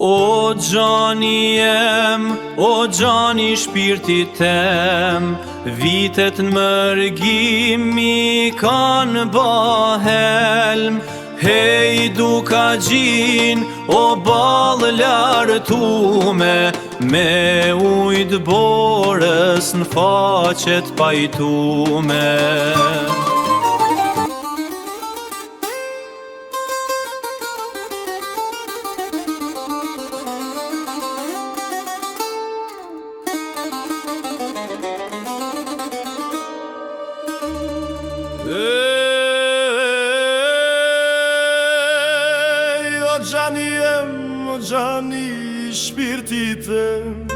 O gjani jem, o gjani shpirtit tem, vitet në mërgimi kanë bahelm. Hej duka gjin, o balë lartume, me ujt borës në faqet pajtume. O gjani jem, o gjani shpirtit tem,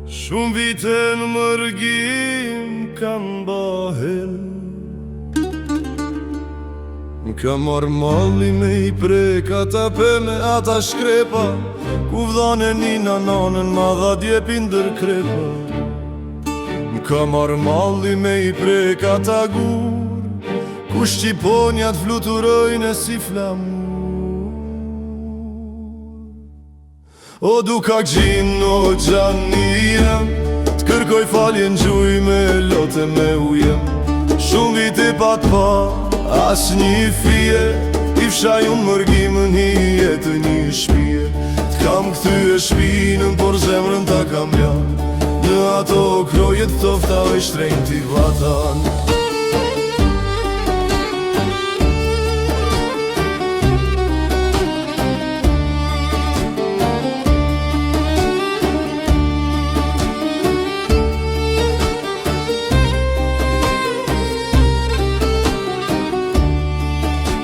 shumë vite në mërgim kanë bahel. Ka marrë malli me i prek ata peme, ata shkrepa, ku vdhane nina nanën ma dha djepin dër krepa. Ka marrë malli me i prek ata gur, ku shqiponjat fluturojnë si flamur. O duka gjin, o gjani jem, t'kërkoj faljen gjuj me lote me ujem. Shumë vite pat pa, as një fije, i fshaj unë mërgimën hi jetë një shpije. T'kam këthy e shpinën, por zemrën ta kam janë, në ato krojet tofta e shtrejnë t'i vatan.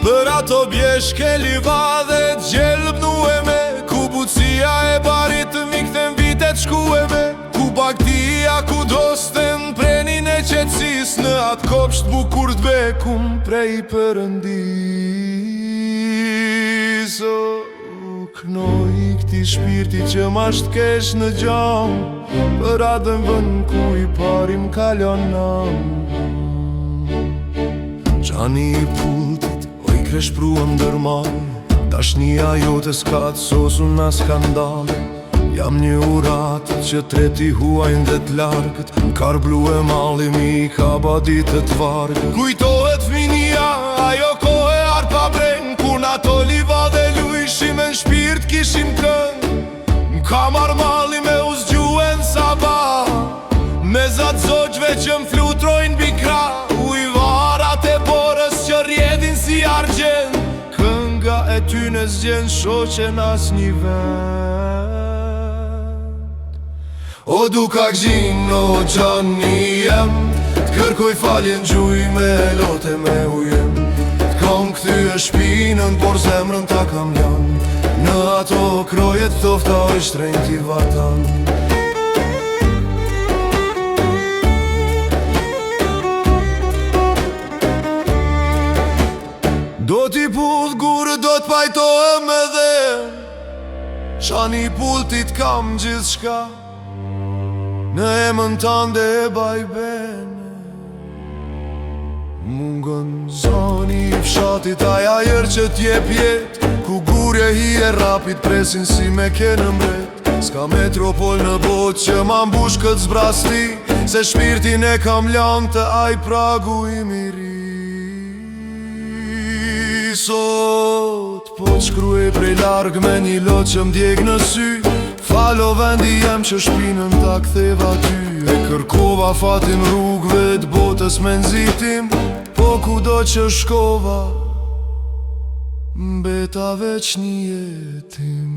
Për ato bjeshke livadhe gjelb nueme, ku bucia e barit mi këthen vitet shkueme, ku baktia ku dosten prenin e qetsis, në atë kopsht bukur t'bekum prej përëndis. O knoj këti shpirti që ma shtkesh në gjam, për adën vën ku i parim kalon nam. Gjani i pultit kresh pruëm dërmaj, dashnia jote s'ka të sosun na skandal. Jam një urat që treti huajnë dhe t'larkët, m'kar blu e malli mi ka badit e t'vargët. Kujtohet fminia, ajo kohë arpa bren, ku n'ato livade lujshim e n'shpirt kishim këng. M'ka mar malli me uzgjuen sabah, me zat zogjve që m'flutrojnë bikra, ujvarat e borës që rjedhin si argjen, kënga e ty në zgjen shoqen as një vend. O duka gjin, o gjani jem, t'kërkoj faljen gjuj me lote me ujem. T'kam këthy e shpinën, por zemrën ta kam janë, në ato krojet tofta e shtrejnë t'i vatan. Do t'i puth gurë, do t'pajtohem edhe, qani pultit kam gjithë shka, në emën tande e bajbene. Mungën zoni i fshatit aja jërë që t'jep jet, ku gurje hi e rapit presin si me kene mbret. S'ka metropol në bot që ma mbush këtë zbrasti, se shpirtin e kam lanë të aj pragu i miri. Sot po t'shkruje prej larg me një lot që m'djeg në sy, falo vendi jem që shpinën ta ktheva ty. E kërkova fatim rrugve t'botës me nxitim, po kudo që shkova mbeta veç një jetim.